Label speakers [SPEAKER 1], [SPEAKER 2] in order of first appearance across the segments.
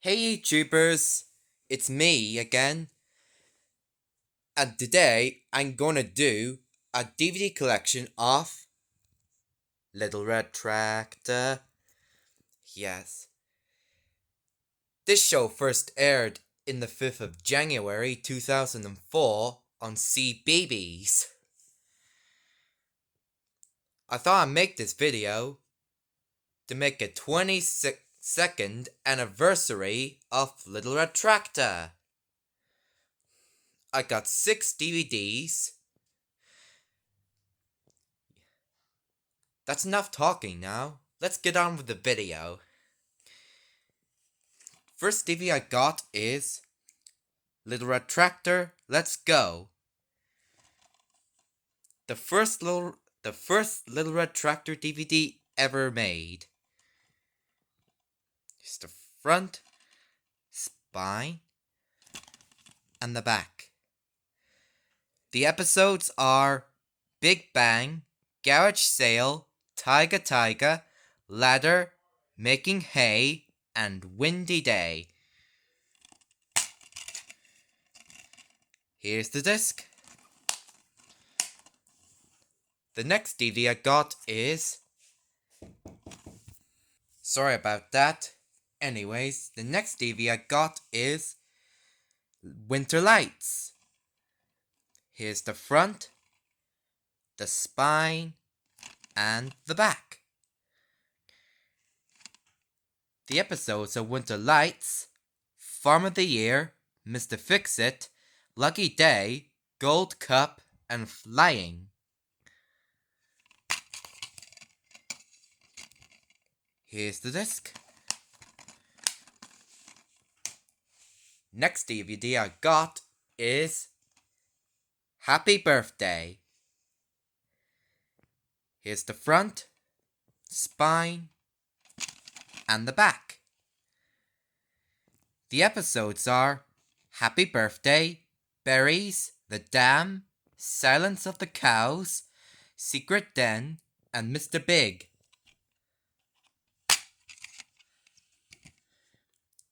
[SPEAKER 1] Hey YouTubers, it's me again, and today I'm gonna do a DVD collection of Little Red Tractor. Yes, this show first aired in the 5th of January 2004 on CBeebies. I thought I'd make this video to make a 22nd anniversary of Little Red Tractor. I got 6 DVDs. That's enough talking now. Let's get on with the video. First DVD I got is Little Red Tractor, Let's Go. The first Little Red Tractor DVD ever made. Here's the front, spine, and the back. The episodes are Big Bang, Garage Sale, Taiga Taiga, Ladder, Making Hay, and Windy Day. Here's the disc. The next DVD I got is... Sorry about that. Anyways, the next DVD I got is Winter Lights. Here's the front, the spine, and the back. The episodes of Winter Lights, Farm of the Year, Mr. Fix-It, Lucky Day, Gold Cup, and Flying. Here's the disc. Next DVD I got is Happy Birthday. Here's the front, spine, and the back. The episodes are Happy Birthday, Berries, The Dam, Silence of the Cows, Secret Den, and Mr. Big.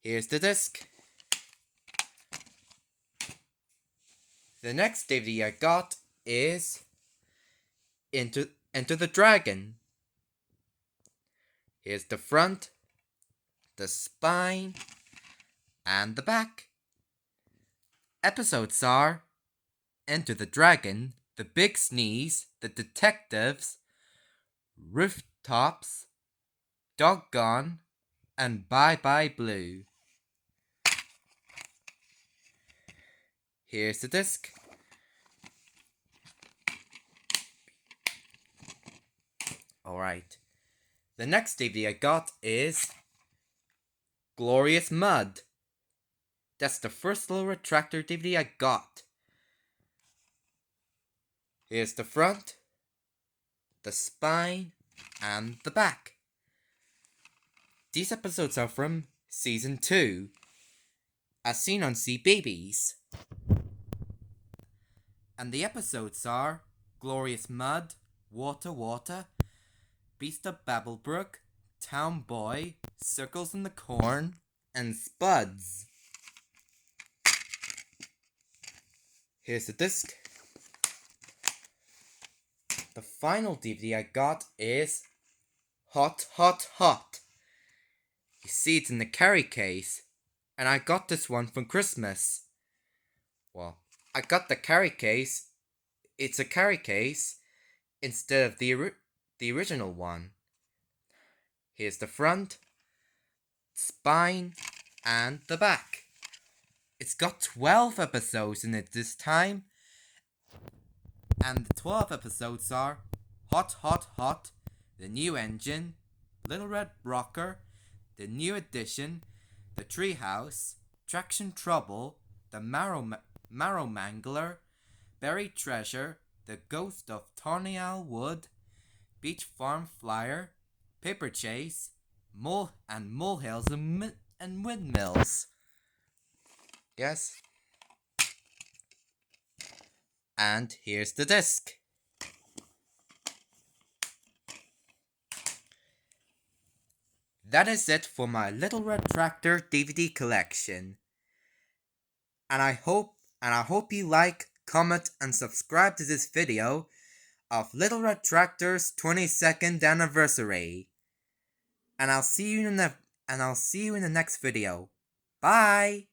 [SPEAKER 1] Here's the disc. The next DVD I got is Enter the Dragon. Here's the front, the spine, and the back. Episodes are Enter the Dragon, The Big Sneeze, The Detectives, Rooftops, Doggone, and Bye Bye Blue. Here's the disc. Alright. The next DVD I got is Glorious Mud. That's the first Little Red Tractor DVD I got. Here's the front, the spine, and the back. These episodes are from Season 2, as seen on CBeebies. And the episodes are Glorious Mud, Water Water, Beast of Babblebrook, Town Boy, Circles in the Corn, and Spuds. Here's the disc. The final DVD I got is Hot Hot Hot. You see, it's in the carry case, and I got this one from Christmas. Well, I got the carry case. It's a carry case instead of the original one. Here's the front, spine, and the back. It's got 12 episodes in it this time, and the 12 episodes are Hot Hot Hot, The New Engine, Little Red Rocker, The New Edition, The Treehouse, Traction Trouble, The Marrow Mangler, Buried Treasure, The Ghost of Tornial Wood, Beach Farm Flyer, Paper Chase, Molehills and Windmills. Yes. And here's the disc. that is it for my Little Red Tractor DVD collection. And I hope you like, comment, and subscribe to this video of Little Red Tractor's 22nd anniversary. And I'll see you in the next video. Bye!